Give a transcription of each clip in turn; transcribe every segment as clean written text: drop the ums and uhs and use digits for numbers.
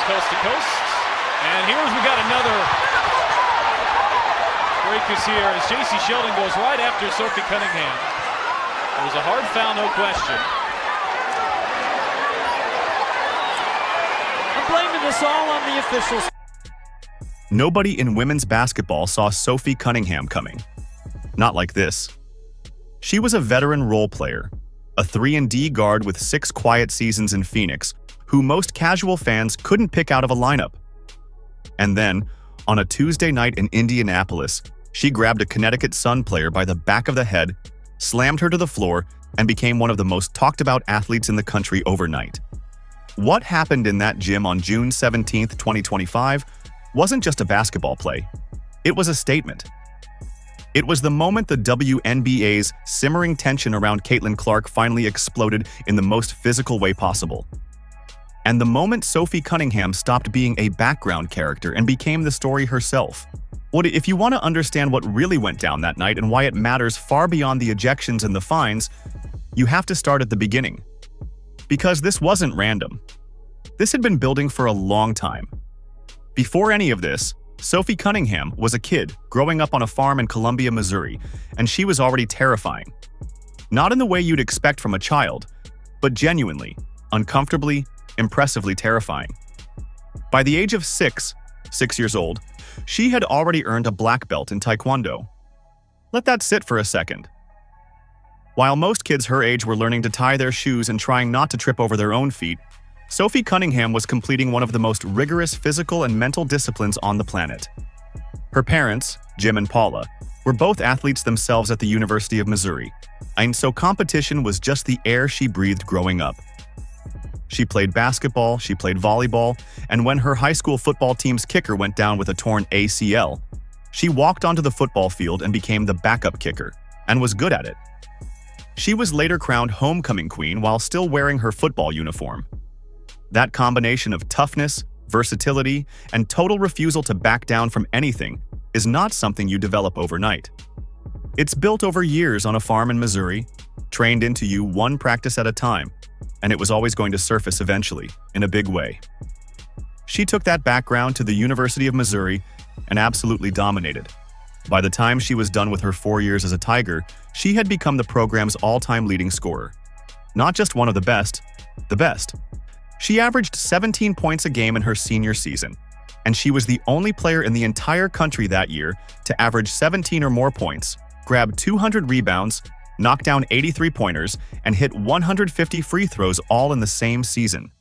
coast to coast. And we got another breakers here as J.C. Sheldon goes right after Sophie Cunningham. It was a hard foul, no question. I'm blaming this all on the officials. Nobody in women's basketball saw Sophie Cunningham coming. Not like this. She was a veteran role player, a 3-and-D guard with 6 quiet seasons in Phoenix, who most casual fans couldn't pick out of a lineup. And then, on a Tuesday night in Indianapolis, she grabbed a Connecticut Sun player by the back of the head, slammed her to the floor, and became one of the most talked-about athletes in the country overnight. What happened in that gym on June 17, 2025, wasn't just a basketball play. It was a statement. It was the moment the WNBA's simmering tension around Caitlin Clark finally exploded in the most physical way possible. And the moment Sophie Cunningham stopped being a background character and became the story herself. If you want to understand what really went down that night and why it matters far beyond the ejections and the fines, you have to start at the beginning. Because this wasn't random. This had been building for a long time. Before any of this, Sophie Cunningham was a kid growing up on a farm in Columbia, Missouri, and she was already terrifying. Not in the way you'd expect from a child, but genuinely, uncomfortably, impressively terrifying. By the age of 6 years old, she had already earned a black belt in Taekwondo. Let that sit for a second. While most kids her age were learning to tie their shoes and trying not to trip over their own feet, Sophie Cunningham was completing one of the most rigorous physical and mental disciplines on the planet. Her parents, Jim and Paula, were both athletes themselves at the University of Missouri, and so competition was just the air she breathed growing up. She played basketball, she played volleyball, and when her high school football team's kicker went down with a torn ACL, she walked onto the football field and became the backup kicker, and was good at it. She was later crowned homecoming queen while still wearing her football uniform. That combination of toughness, versatility, and total refusal to back down from anything is not something you develop overnight. It's built over years on a farm in Missouri, trained into you one practice at a time, and it was always going to surface eventually, in a big way. She took that background to the University of Missouri and absolutely dominated. By the time she was done with her 4 years as a Tiger, she had become the program's all-time leading scorer. Not just one of the best, the best. She averaged 17 points a game in her senior season, and she was the only player in the entire country that year to average 17 or more points, grab 200 rebounds, knock down 83 pointers, and hit 150 free throws all in the same season.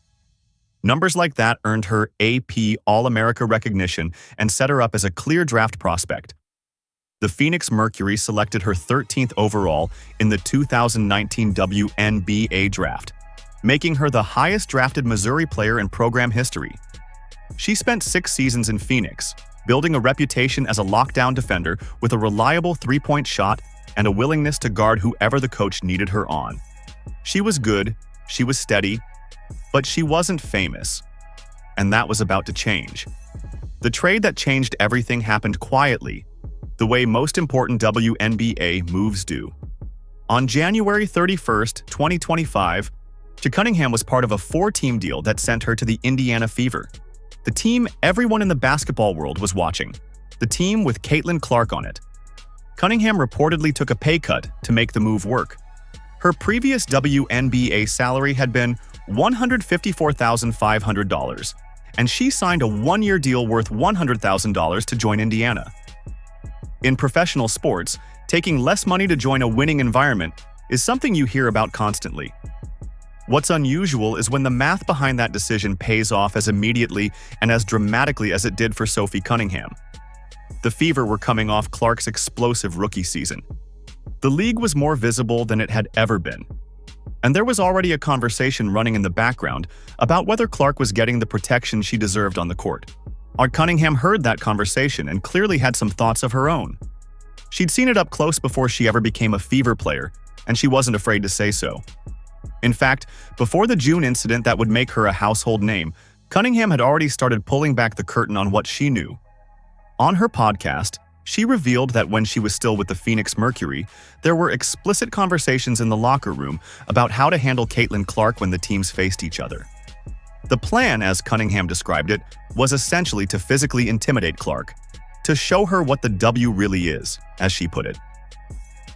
Numbers like that earned her AP All-America recognition and set her up as a clear draft prospect. The Phoenix Mercury selected her 13th overall in the 2019 WNBA draft, making her the highest drafted Missouri player in program history. She spent 6 seasons in Phoenix, building a reputation as a lockdown defender with a reliable three-point shot and a willingness to guard whoever the coach needed her on. She was good, she was steady, but she wasn't famous. And that was about to change. The trade that changed everything happened quietly, the way most important WNBA moves do. On January 31st, 2025, Cunningham was part of a 4-team deal that sent her to the Indiana Fever. The team everyone in the basketball world was watching. The team with Caitlin Clark on it. Cunningham reportedly took a pay cut to make the move work. Her previous WNBA salary had been $154,500, and she signed a 1-year deal worth $100,000 to join Indiana. In professional sports, taking less money to join a winning environment is something you hear about constantly. What's unusual is when the math behind that decision pays off as immediately and as dramatically as it did for Sophie Cunningham. The Fever were coming off Clark's explosive rookie season. The league was more visible than it had ever been. And there was already a conversation running in the background about whether Clark was getting the protection she deserved on the court. Cunningham heard that conversation and clearly had some thoughts of her own. She'd seen it up close before she ever became a Fever player, and she wasn't afraid to say so. In fact, before the June incident that would make her a household name, Cunningham had already started pulling back the curtain on what she knew. On her podcast, she revealed that when she was still with the Phoenix Mercury, there were explicit conversations in the locker room about how to handle Caitlin Clark when the teams faced each other. The plan, as Cunningham described it, was essentially to physically intimidate Clark, to show her what the W really is, as she put it.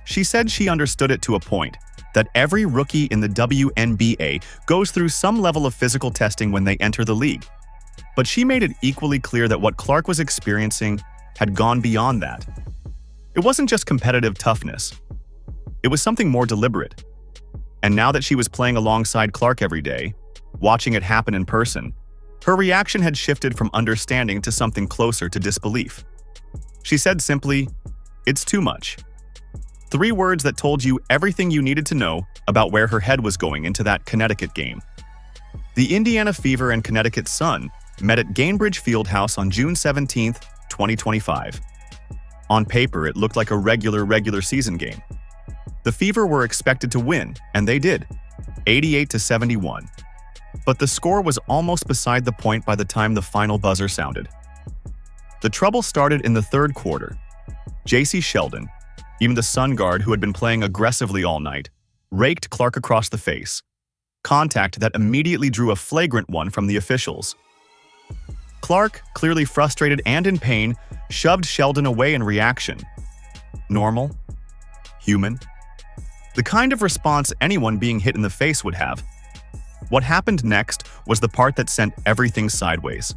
She said she understood it to a point, that every rookie in the WNBA goes through some level of physical testing when they enter the league. But she made it equally clear that what Clark was experiencing had gone beyond that. It wasn't just competitive toughness. It was something more deliberate. And now that she was playing alongside Clark every day, watching it happen in person, her reaction had shifted from understanding to something closer to disbelief. She said simply, "It's too much." 3 words that told you everything you needed to know about where her head was going into that Connecticut game. The Indiana Fever and Connecticut Sun met at Gainbridge Fieldhouse on June 17, 2025. On paper, it looked like a regular season game. The Fever were expected to win, and they did, 88-71. But the score was almost beside the point by the time the final buzzer sounded. The trouble started in the 3rd quarter. J.C. Sheldon, even the Sun guard who had been playing aggressively all night, raked Clark across the face. Contact that immediately drew a flagrant one from the officials. Clark, clearly frustrated and in pain, shoved Sheldon away in reaction. Normal? Human? The kind of response anyone being hit in the face would have. What happened next was the part that sent everything sideways.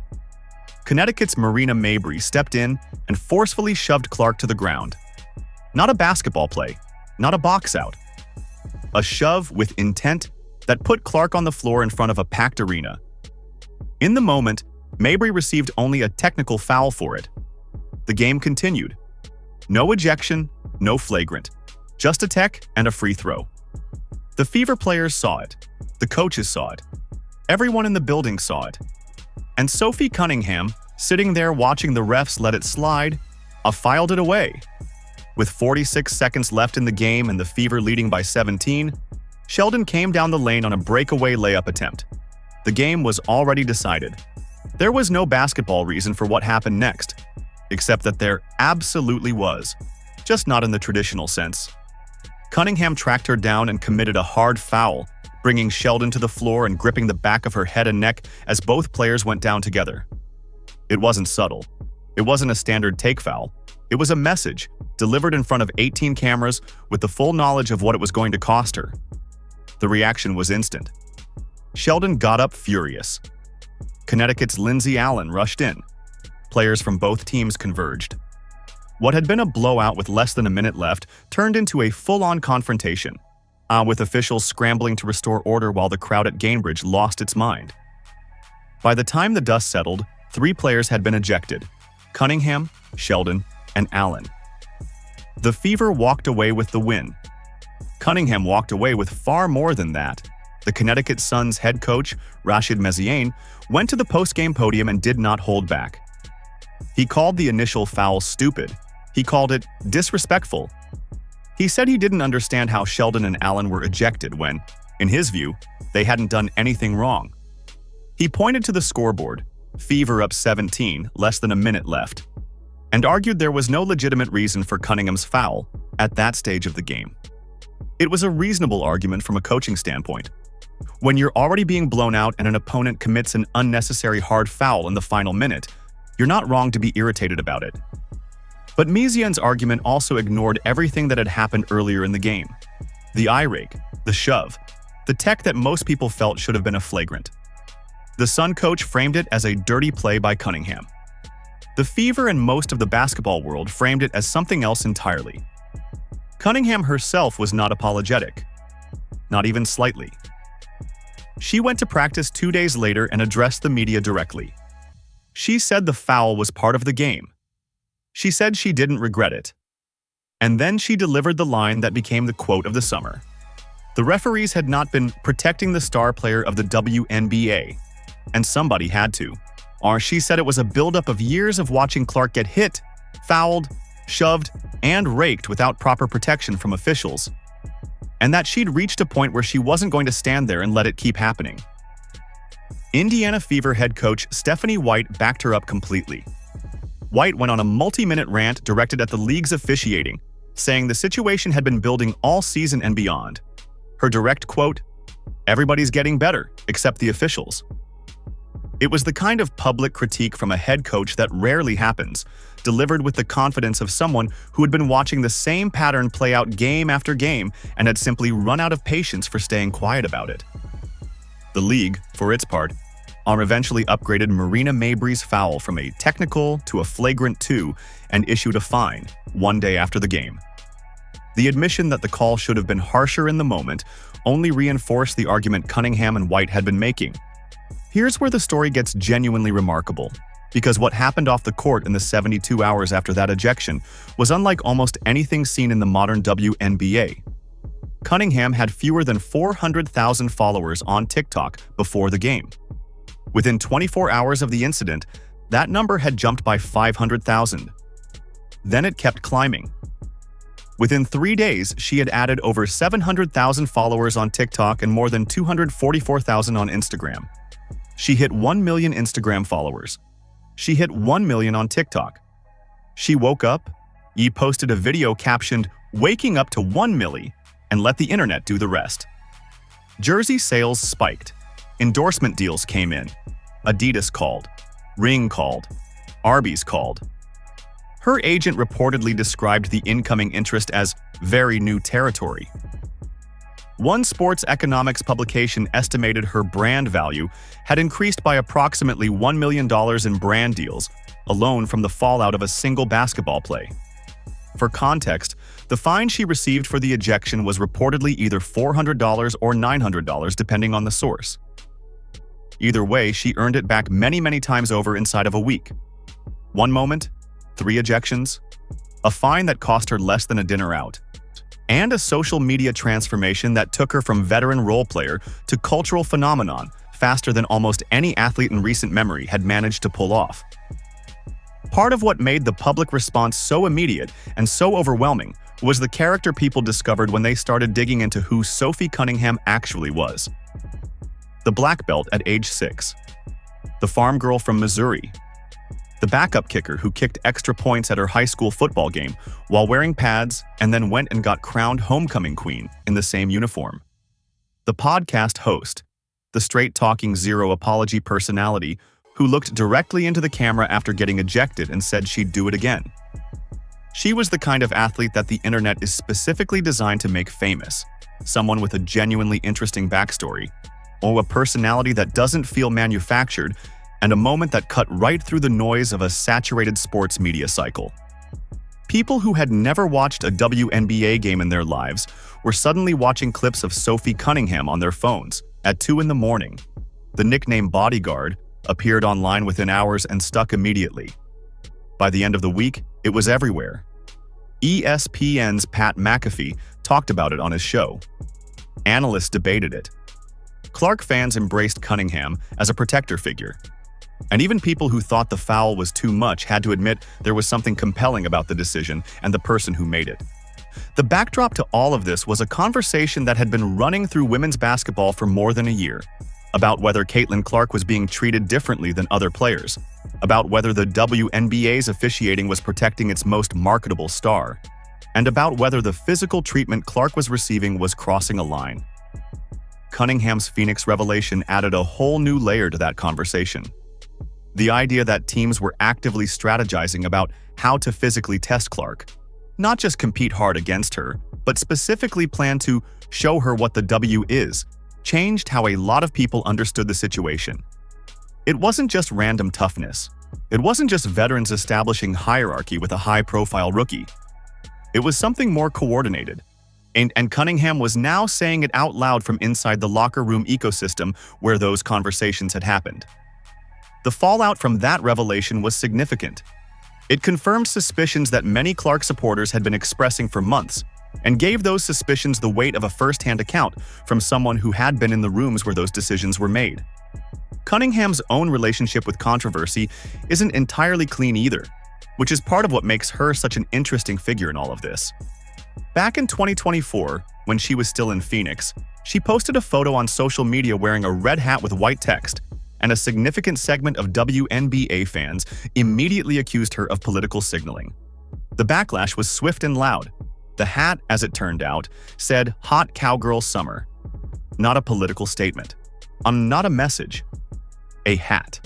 Connecticut's Marina Mabrey stepped in and forcefully shoved Clark to the ground. Not a basketball play, not a box out. A shove with intent that put Clark on the floor in front of a packed arena. In the moment, Mabrey received only a technical foul for it. The game continued. No ejection, no flagrant. Just a tech and a free throw. The Fever players saw it. The coaches saw it. Everyone in the building saw it. And Sophie Cunningham, sitting there watching the refs let it slide, filed it away. With 46 seconds left in the game and the Fever leading by 17, Sheldon came down the lane on a breakaway layup attempt. The game was already decided. There was no basketball reason for what happened next, except that there absolutely was, just not in the traditional sense. Cunningham tracked her down and committed a hard foul, bringing Sheldon to the floor and gripping the back of her head and neck as both players went down together. It wasn't subtle. It wasn't a standard take foul. It was a message, delivered in front of 18 cameras with the full knowledge of what it was going to cost her. The reaction was instant. Sheldon got up furious. Connecticut's Lindsay Allen rushed in. Players from both teams converged. What had been a blowout with less than a minute left turned into a full-on confrontation, with officials scrambling to restore order while the crowd at Gainbridge lost its mind. By the time the dust settled, 3 players had been ejected: Cunningham, Sheldon, and Allen. The Fever walked away with the win. Cunningham walked away with far more than that. The Connecticut Sun's head coach, Rashid Meziane, went to the post-game podium and did not hold back. He called the initial foul stupid. He called it disrespectful. He said he didn't understand how Sheldon and Allen were ejected when, in his view, they hadn't done anything wrong. He pointed to the scoreboard, Fever up 17, less than a minute left, and argued there was no legitimate reason for Cunningham's foul at that stage of the game. It was a reasonable argument from a coaching standpoint. When you're already being blown out and an opponent commits an unnecessary hard foul in the final minute, you're not wrong to be irritated about it. But Meziane's argument also ignored everything that had happened earlier in the game. The eye rake, the shove, the tech that most people felt should have been a flagrant. The Sun coach framed it as a dirty play by Cunningham. The Fever and most of the basketball world framed it as something else entirely. Cunningham herself was not apologetic. Not even slightly. She went to practice 2 days later and addressed the media directly. She said the foul was part of the game. She said she didn't regret it. And then she delivered the line that became the quote of the summer. The referees had not been protecting the star player of the WNBA, and somebody had to. Or she said it was a buildup of years of watching Clark get hit, fouled, shoved, and raked without proper protection from officials, and that she'd reached a point where she wasn't going to stand there and let it keep happening. Indiana Fever head coach Stephanie White backed her up completely. White went on a multi-minute rant directed at the league's officiating, saying the situation had been building all season and beyond. Her direct quote, "Everybody's getting better, except the officials." It was the kind of public critique from a head coach that rarely happens, delivered with the confidence of someone who had been watching the same pattern play out game after game and had simply run out of patience for staying quiet about it. The league, for its part, eventually upgraded Marina Mabrey's foul from a technical to a flagrant 2 and issued a fine 1 day after the game. The admission that the call should have been harsher in the moment only reinforced the argument Cunningham and White had been making. Here's where the story gets genuinely remarkable, because what happened off the court in the 72 hours after that ejection was unlike almost anything seen in the modern WNBA. Cunningham had fewer than 400,000 followers on TikTok before the game. Within 24 hours of the incident, that number had jumped by 500,000. Then it kept climbing. Within 3 days, she had added over 700,000 followers on TikTok and more than 244,000 on Instagram. She hit 1 million Instagram followers. She hit 1 million on TikTok. She woke up, posted a video captioned, "Waking up to 1 milli," and let the internet do the rest. Jersey sales spiked. Endorsement deals came in. Adidas called. Ring called. Arby's called. Her agent reportedly described the incoming interest as very new territory. One sports economics publication estimated her brand value had increased by approximately $1 million in brand deals, alone from the fallout of a single basketball play. For context, the fine she received for the ejection was reportedly either $400 or $900 depending on the source. Either way, she earned it back many times over inside of a week. One moment, 3 ejections, a fine that cost her less than a dinner out, and a social media transformation that took her from veteran role player to cultural phenomenon faster than almost any athlete in recent memory had managed to pull off. Part of what made the public response so immediate and so overwhelming was the character people discovered when they started digging into who Sophie Cunningham actually was. The black belt at age 6. The farm girl from Missouri. The backup kicker who kicked extra points at her high school football game while wearing pads and then went and got crowned homecoming queen in the same uniform. The podcast host. The straight-talking zero apology personality who looked directly into the camera after getting ejected and said she'd do it again. She was the kind of athlete that the internet is specifically designed to make famous, someone with a genuinely interesting backstory, or a personality that doesn't feel manufactured, and a moment that cut right through the noise of a saturated sports media cycle. People who had never watched a WNBA game in their lives were suddenly watching clips of Sophie Cunningham on their phones at 2 in the morning. The nickname Bodyguard appeared online within hours and stuck immediately. By the end of the week, it was everywhere. ESPN's Pat McAfee talked about it on his show. Analysts debated it. Clark fans embraced Cunningham as a protector figure. And even people who thought the foul was too much had to admit there was something compelling about the decision and the person who made it. The backdrop to all of this was a conversation that had been running through women's basketball for more than a year, about whether Caitlin Clark was being treated differently than other players, about whether the WNBA's officiating was protecting its most marketable star, and about whether the physical treatment Clark was receiving was crossing a line. Cunningham's Phoenix revelation added a whole new layer to that conversation. The idea that teams were actively strategizing about how to physically test Clark, not just compete hard against her, but specifically plan to show her what the W is, changed how a lot of people understood the situation. It wasn't just random toughness. It wasn't just veterans establishing hierarchy with a high-profile rookie. It was something more coordinated. And Cunningham was now saying it out loud from inside the locker room ecosystem where those conversations had happened. The fallout from that revelation was significant. It confirmed suspicions that many Clark supporters had been expressing for months, and gave those suspicions the weight of a first-hand account from someone who had been in the rooms where those decisions were made. Cunningham's own relationship with controversy isn't entirely clean either, which is part of what makes her such an interesting figure in all of this. Back in 2024, when she was still in Phoenix, she posted a photo on social media wearing a red hat with white text, and a significant segment of WNBA fans immediately accused her of political signaling. The backlash was swift and loud. The hat, as it turned out, said "Hot Cowgirl Summer." Not a political statement. Not a message. a hat.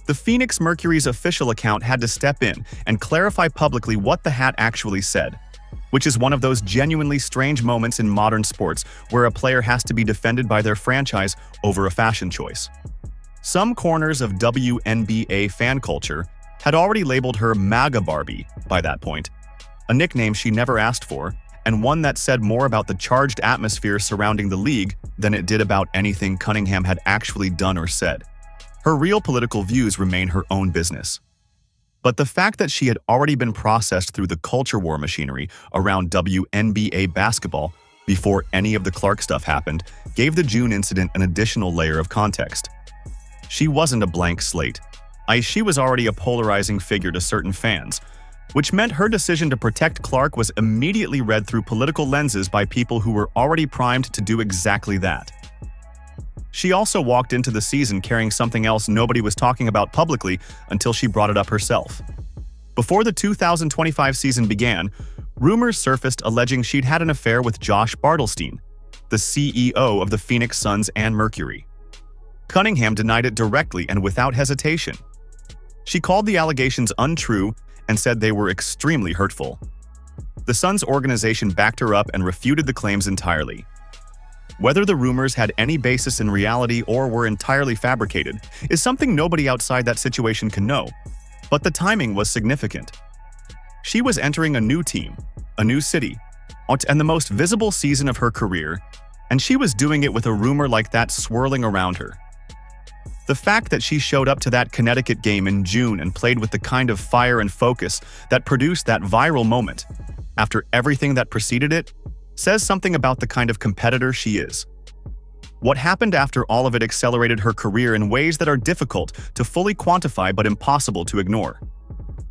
The Phoenix Mercury's official account had to step in and clarify publicly what the hat actually said, which is one of those genuinely strange moments in modern sports where a player has to be defended by their franchise over a fashion choice. Some corners of WNBA fan culture had already labeled her MAGA Barbie by that point, a nickname she never asked for, and one that said more about the charged atmosphere surrounding the league than it did about anything Cunningham had actually done or said. Her real political views remain her own business. But the fact that she had already been processed through the culture war machinery around WNBA basketball before any of the Clark stuff happened gave the June incident an additional layer of context. She wasn't a blank slate. She was already a polarizing figure to certain fans, which meant her decision to protect Clark was immediately read through political lenses by people who were already primed to do exactly that. She also walked into the season carrying something else nobody was talking about publicly until she brought it up herself. Before the 2025 season began, rumors surfaced alleging she'd had an affair with Josh Bartelstein, the CEO of the Phoenix Suns and Mercury. Cunningham denied it directly and without hesitation. She called the allegations untrue and said they were extremely hurtful. The Suns organization backed her up and refuted the claims entirely. Whether the rumors had any basis in reality or were entirely fabricated is something nobody outside that situation can know, but the timing was significant. She was entering a new team, a new city, and the most visible season of her career, and she was doing it with a rumor like that swirling around her. The fact that she showed up to that Connecticut game in June and played with the kind of fire and focus that produced that viral moment, after everything that preceded it, says something about the kind of competitor she is. What happened after all of it accelerated her career in ways that are difficult to fully quantify but impossible to ignore.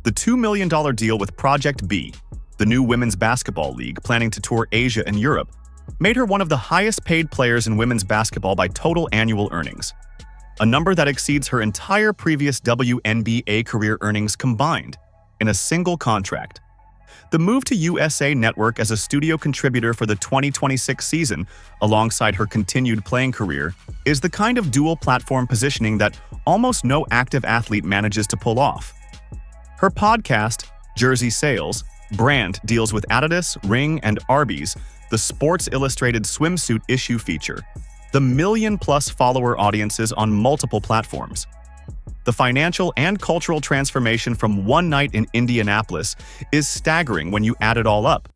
The $2 million deal with Project B, the new women's basketball league planning to tour Asia and Europe, made her one of the highest-paid players in women's basketball by total annual earnings, a number that exceeds her entire previous WNBA career earnings combined in a single contract. The move to USA Network as a studio contributor for the 2026 season, alongside her continued playing career, is the kind of dual-platform positioning that almost no active athlete manages to pull off. Her podcast, Jersey Sales, brand deals with Adidas, Ring, and Arby's, the Sports Illustrated swimsuit issue feature, the million-plus follower audiences on multiple platforms. The financial and cultural transformation from one night in Indianapolis is staggering when you add it all up.